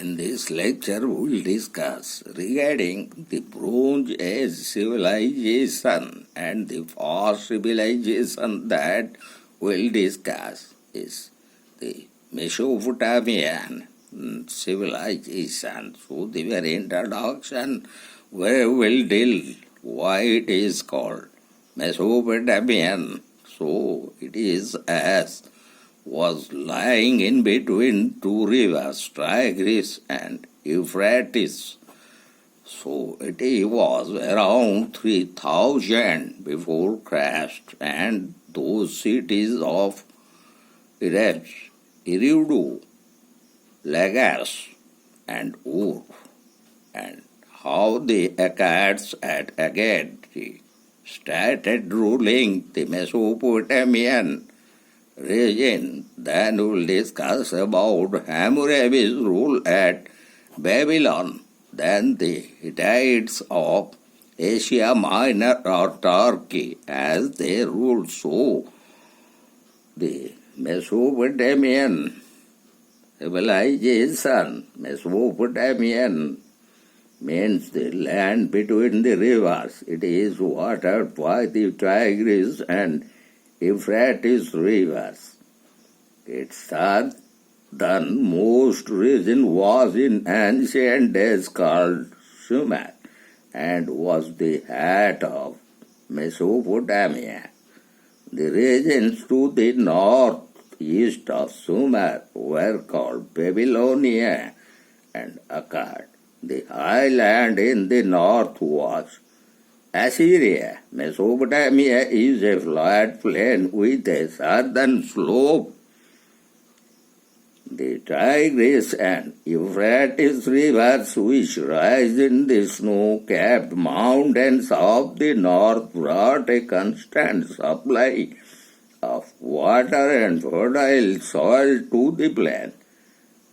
In this lecture, we will discuss regarding the Bronze Age civilization, and the first civilization that we will discuss is the Mesopotamian civilization. So, the very introduction, we will deal why it is called Mesopotamian. So, it is as was lying in between two rivers, Tigris and Euphrates. So it was around 3000 before Christ, and those cities of Erech, Eridu, Lagash and Ur, and how the Akkads at Agadi started ruling the Mesopotamian region. Then we will discuss about Hammurabi's rule at Babylon, then the Hittites of Asia Minor or Turkey as they ruled. So the Mesopotamian civilization, Mesopotamian means the land between the rivers. It is watered by the Tigris and Euphrates rivers. Its southernmost region was in ancient days called Sumer and was the heart of Mesopotamia. The regions to the northeast of Sumer were called Babylonia and Akkad. The highland in the north was Assyria. Mesopotamia is a flat plain with a southern slope. The Tigris and Euphrates rivers, which rise in the snow-capped mountains of the north, brought a constant supply of water and fertile soil to the plain.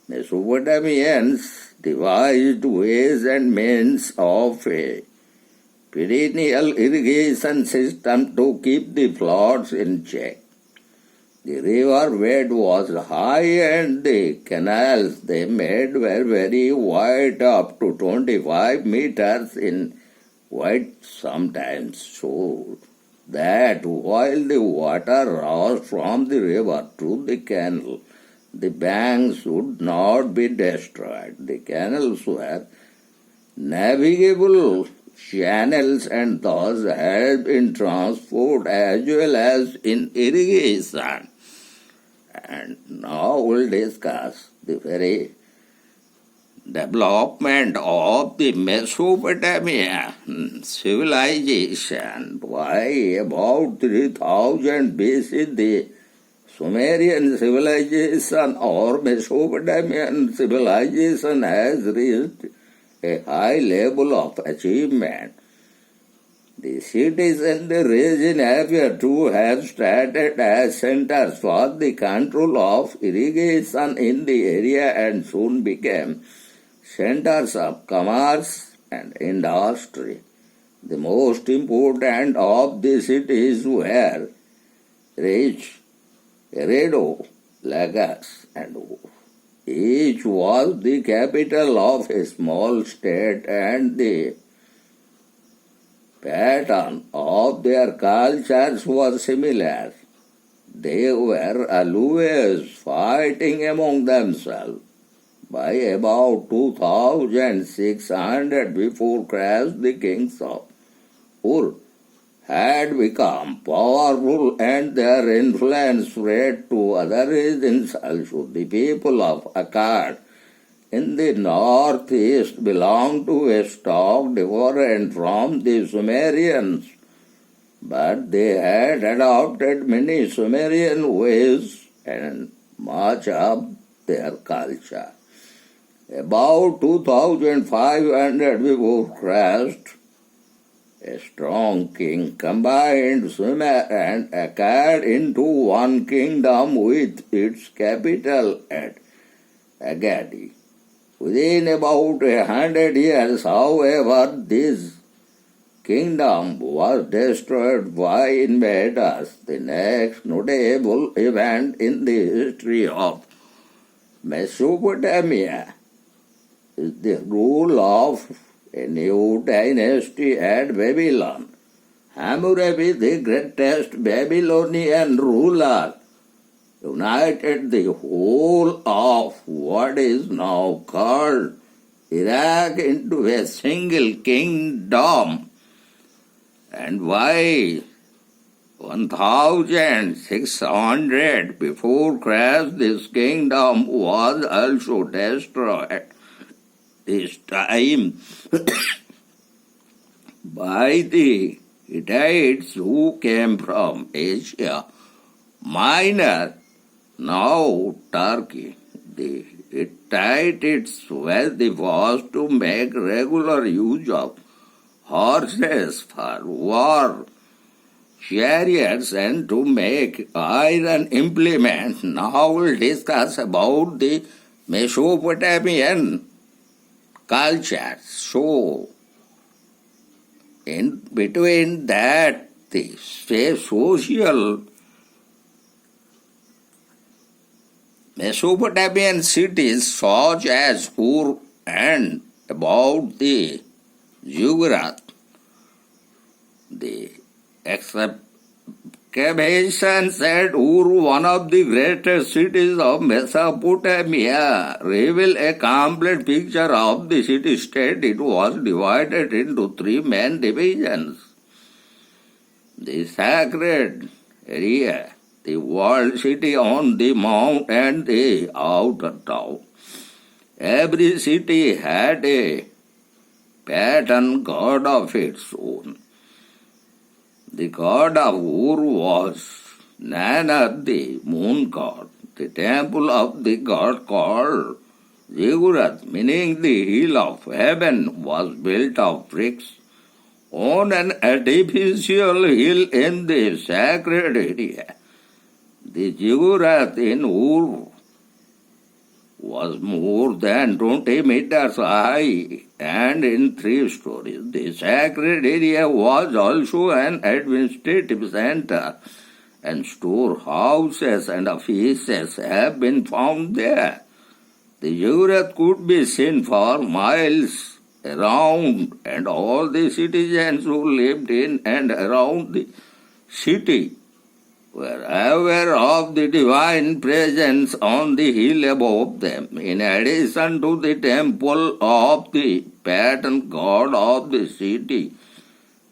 Mesopotamians devised ways and means of a perennial irrigation system to keep the floods in check. The river bed was high and the canals they made were very wide, up to 25 meters in width sometimes, so that while the water rose from the river to the canal, the banks would not be destroyed. The canals were navigable channels and thus helped in transport as well as in irrigation. And now we'll discuss the very development of the Mesopotamia civilization. By about 3000 B.C., the Summerian civilization or Mesopotamian civilization has reached a high level of achievement. The cities in the region appear to have started as centers for the control of irrigation in the area and soon became centers of commerce and industry. The most important of the cities were Erech, Eridu, Lagash and Ur. Each was the capital of a small state, and the pattern of their cultures was similar. They were always fighting among themselves. By about 2600 before Christ, the kings of Ur had become powerful and their influence spread to other regions also. The people of Akkad in the northeast belonged to a stock different from the Sumerians, but they had adopted many Sumerian ways and much of their culture. About 2500 before Christ, a strong king combined Sumer and Akkad into one kingdom with its capital at Agadi. Within about 100 years, however, this kingdom was destroyed by invaders. The next notable event in the history of Mesopotamia is the rule of a new dynasty at Babylon. Hammurabi, the greatest Babylonian ruler, united the whole of what is now called Iraq into a single kingdom. And by 1600 before Christ, this kingdom was also destroyed. This time by the Hittites who came from Asia Minor, now Turkey. The Hittites were the first to make regular use of horses for war, chariots, and to make iron implements. Now we'll discuss about the Mesopotamian culture. So, in between that, the social Mesopotamian cities such as Ur and about the Ziggurat, the excavations at Ur, one of the greatest cities of Mesopotamia, reveal a complete picture of the city-state. It was divided into three main divisions: the sacred area, the walled city on the mount, and the outer town. Every city had a pattern god of its own. The god of Ur was Nanna, the moon god. The temple of the god called Ziggurat, meaning the hill of heaven, was built of bricks on an artificial hill in the sacred area. The Ziggurat in Ur was more than 20 meters high and in 3 stories. The sacred area was also an administrative center, and storehouses and offices have been found there. The Ziggurat could be seen for miles around, and all the citizens who lived in and around the city were aware of the divine presence on the hill above them. In addition to the temple of the pattern god of the city,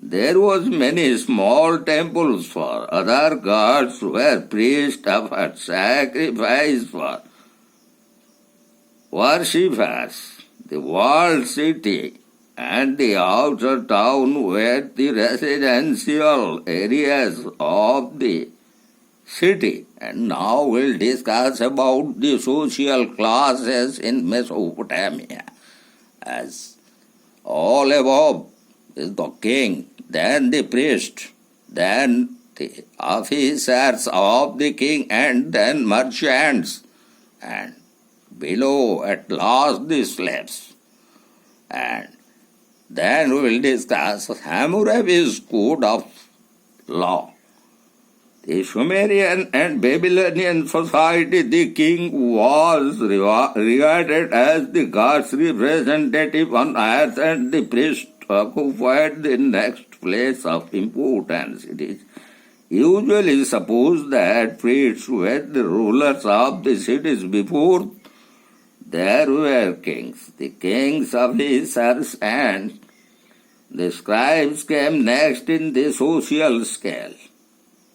there was many small temples for other gods where priests offered sacrifice for worshippers. The walled city and the outer town were the residential areas of the city. And now we'll discuss about the social classes in Mesopotamia. As all above is the king, then the priest, then the officers of the king, and then merchants, and below at last the slaves. And then we will discuss Hammurabi's code of law. The Summerian and Babylonian society, the king was regarded as the god's representative on earth, and the priest occupied the next place of importance. It is usually supposed that priests were the rulers of the cities before there were kings. The king's officers and the scribes came next in the social scale.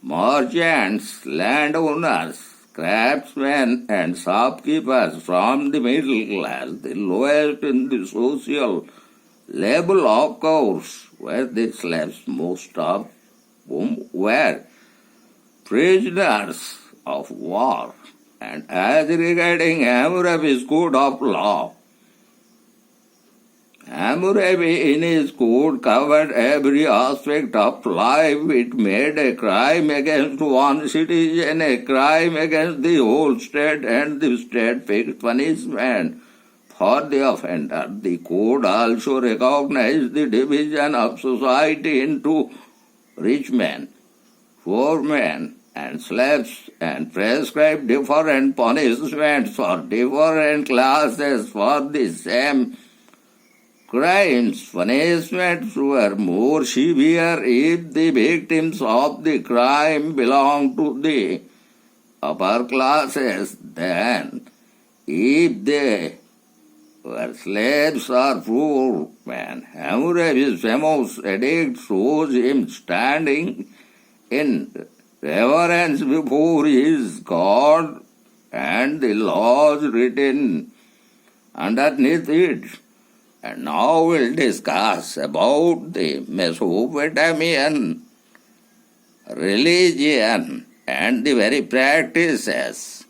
Merchants, landowners, craftsmen, and shopkeepers from the middle class, the lowest in the social level, of course, were the slaves, most of whom were prisoners of war. And as regarding Hammurabi's code of law, Hammurabi in his code covered every aspect of life. It made a crime against one citizen a crime against the whole state, and the state fixed punishment for the offender. The code also recognized the division of society into rich men, poor men, and slaves, and prescribed different punishments for different classes for the same crimes, punishments were more severe if the victims of the crime belonged to the upper classes than if they were slaves or poor men. Hammurabi's famous edict shows him standing in reverence before his God and the laws written underneath it. And now we'll discuss about the Mesopotamian religion and the very practices.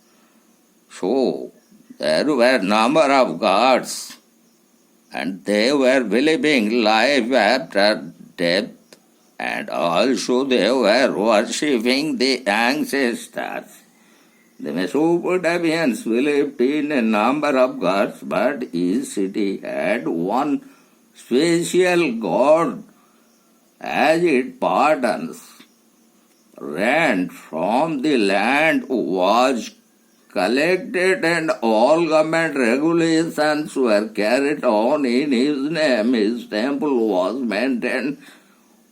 So, there were number of gods, and they were believing life after death, and also they were worshipping the ancestors. The Mesopotamians believed in a number of gods, but each city had one special god as its patterns. Rent from the land was collected and all government regulations were carried on in his name. His temple was maintained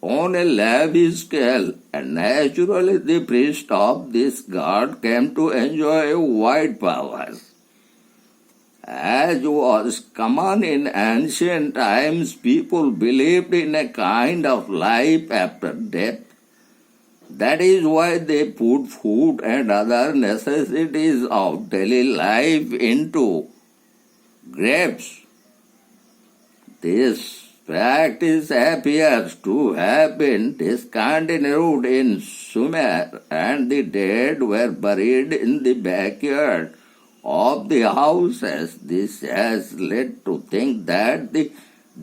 on a lavish scale, and naturally the priest of this god came to enjoy wide powers. As was common in ancient times, people believed in a kind of life after death. That is why they put food and other necessities of daily life into graves. This practice appears to have been discontinued in Sumer, and the dead were buried in the backyard of the houses. This has led to think that the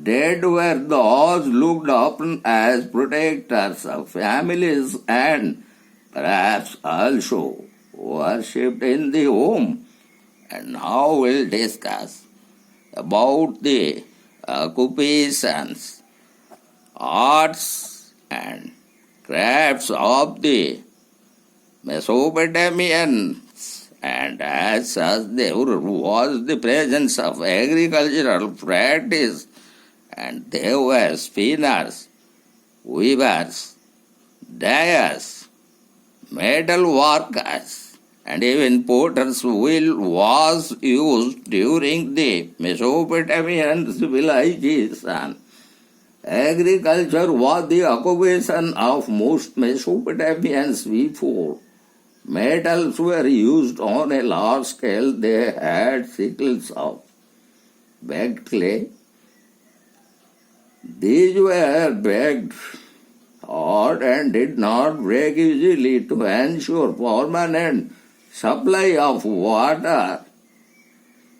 dead were those looked upon as protectors of families and perhaps also worshipped in the home. And now we'll discuss about the occupations, arts and crafts of the Mesopotamians, and as such there was the presence of agricultural practice, and there were spinners, weavers, dyers, metal workers, and even potter's wheel was used during the Mesopotamian civilization. Agriculture was the occupation of most Mesopotamians before. Metals were used on a large scale. They had sickles of baked clay. These were baked hard and did not break easily. To ensure permanent supply of water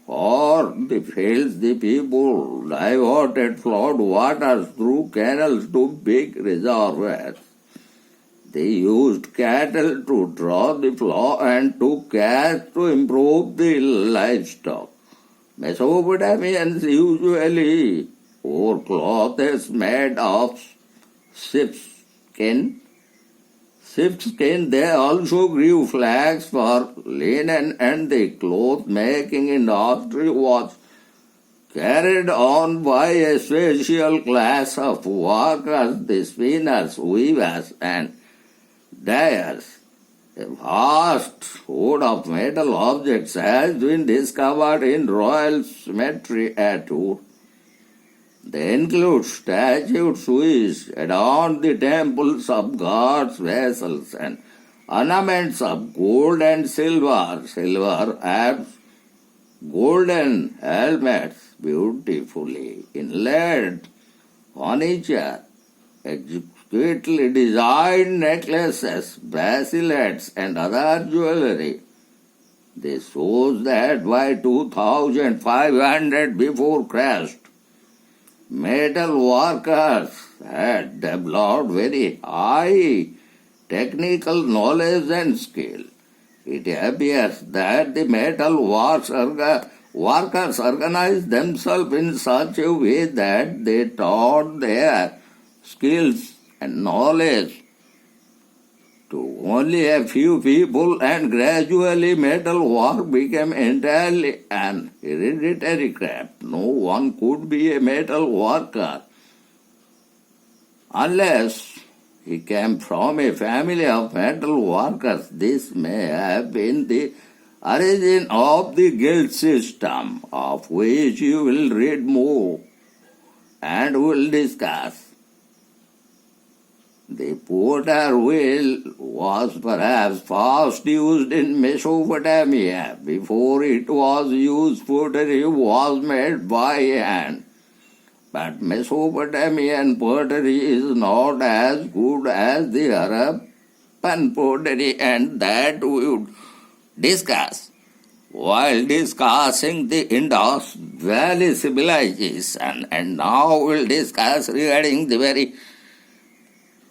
for the fields, the people diverted flood waters through canals to big reservoirs. They used cattle to draw the flow and took care to improve the livestock. Mesopotamians usually wore clothes made of sheepskin. They also grew flax for linen, and the cloth making industry was carried on by a special class of workers, the spinners, weavers, and dyers. A vast hoard of metal objects has been discovered in royal cemetery at Ur. They include statues which adorn the temples of gods' vessels and ornaments of gold and silver. Silver has golden helmets, beautifully inlaid furniture, exquisitely designed necklaces, bracelets, and other jewelry. This shows that by 2500 before Christ, metal workers had developed very high technical knowledge and skill. It appears that the metal workers organized themselves in such a way that they taught their skills and knowledge to only a few people, and gradually metal work became entirely an hereditary craft. No one could be a metal worker unless he came from a family of metal workers. This may have been the origin of the guild system, of which you will read more and will discuss. The potter wheel was perhaps first used in Mesopotamia. Before it was used, pottery was made by hand. But Mesopotamian pottery is not as good as the Harappan pottery, and that we would discuss while discussing the Indus Valley Civilization. And now we'll discuss regarding the very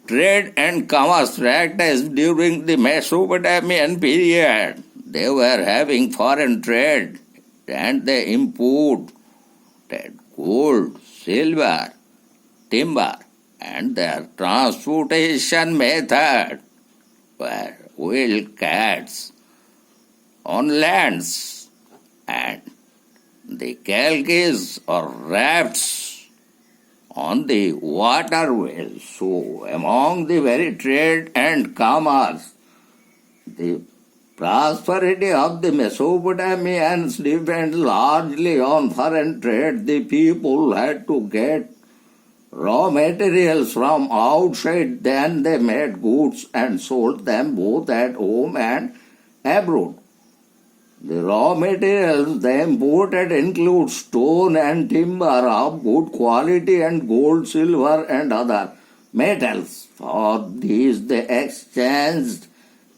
trade and commerce practiced during the Mesopotamian period. They were having foreign trade and they imported gold, silver, timber, and their transportation method were wild cats on lands and the calques or rafts on the waterways. So among the very trade and commerce, the prosperity of the Mesopotamians depends largely on foreign trade. The people had to get raw materials from outside, then they made goods and sold them both at home and abroad. The raw materials they imported include stone and timber of good quality and gold, silver and other metals. For these they exchanged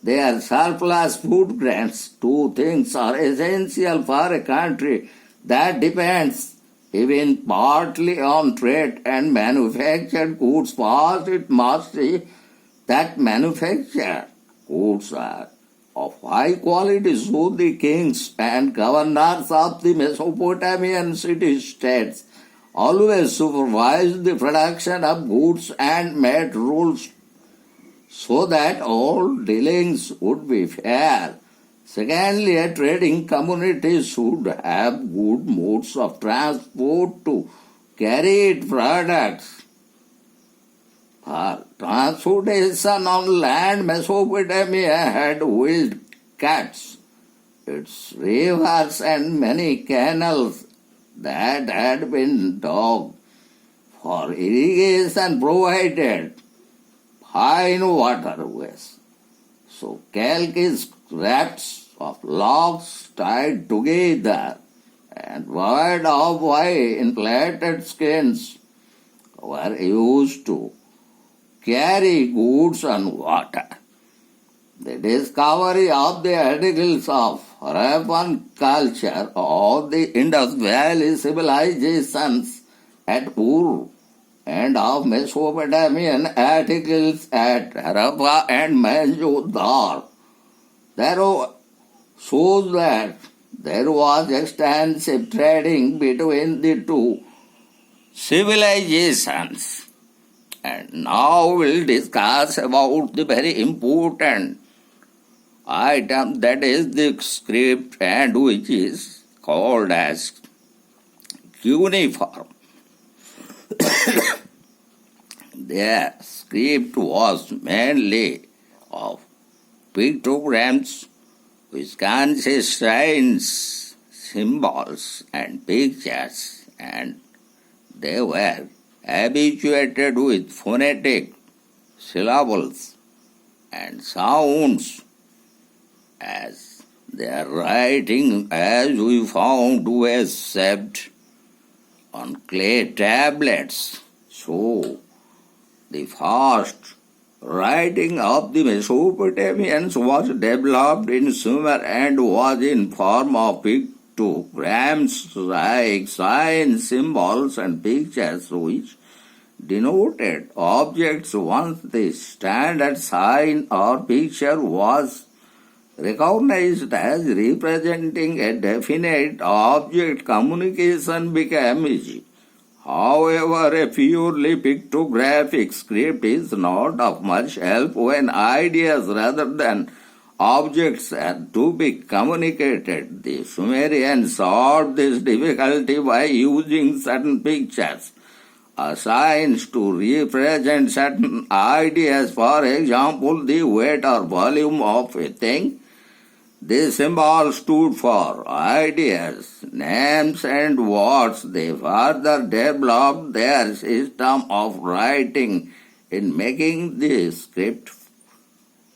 their surplus food grains. Two things are essential for a country that depends even partly on trade and manufactured goods. First, it must see that manufactured goods are of high quality, so the kings and governors of the Mesopotamian city-states always supervised the production of goods and made rules so that all dealings would be fair. Secondly, a trading community should have good modes of transport to carry its products. For transportation on land, Mesopotamia had wild cats, its rivers and many canals that had been dug for irrigation provided fine waterways. So calques, rafts of logs tied together and wound off by inflated skins were used to carry goods and water. The discovery of the articles of Harappan culture or the Indus Valley civilizations at Ur and of Mesopotamian articles at Harappa and Mohenjo-daro shows that there was extensive trading between the two civilizations. And now we'll discuss about the very important item, that is the script, and which is called as cuneiform. Their script was mainly of pictograms which consist signs, symbols and pictures, and they were habituated with phonetic syllables and sounds as their writing, as we found, was shaped on clay tablets. So the first writing of the Mesopotamians was developed in Sumer and was in form of pictograms like signs, symbols and pictures which denoted objects. Once the standard sign or picture was recognized as representing a definite object, communication became easy. However, a purely pictographic script is not of much help when ideas rather than objects are to be communicated. The Sumerians solved this difficulty by using certain pictures, signs to represent certain ideas. For example, the weight or volume of a thing. This symbol stood for ideas, names, and words. They further developed their system of writing in making the script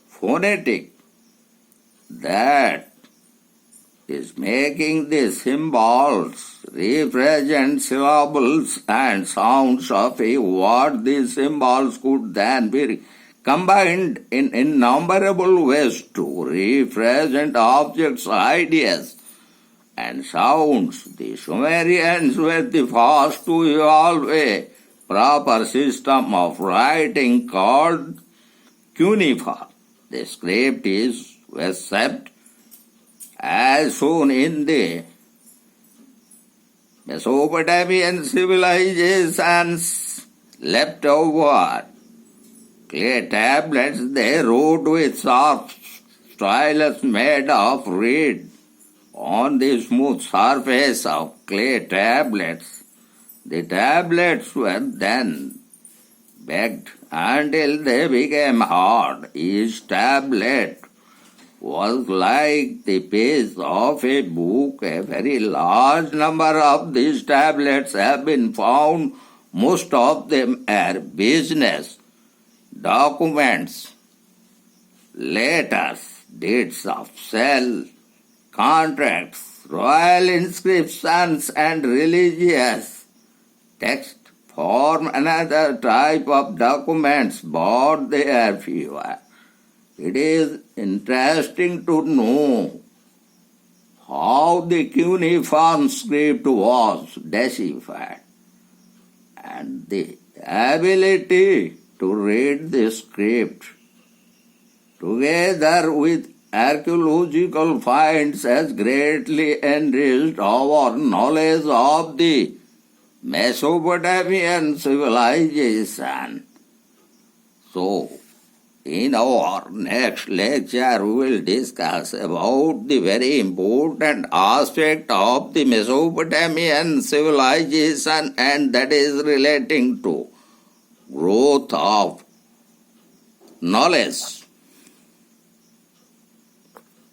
phonetic. That is, making the symbols represent syllables and sounds of a word. These symbols could then be combined in innumerable ways to represent objects, ideas, and sounds. The Sumerians were the first to evolve a proper system of writing called cuneiform. The script was shaped as shown in the Mesopotamian civilizations leftover clay tablets. They wrote with sharp stylus made of reed on the smooth surface of clay tablets. The tablets were then baked until they became hard. Each tablet was like the page of a book. A very large number of these tablets have been found. Most of them are business documents, letters, deeds of sale, contracts, royal inscriptions, and religious text form another type of documents, but they are fewer. It is interesting to know how the cuneiform script was deciphered, and the ability to read the script together with archaeological finds has greatly enriched our knowledge of the Mesopotamian civilization. So, in our next lecture, we will discuss about the very important aspect of the Mesopotamian civilization, and that is relating to growth of knowledge.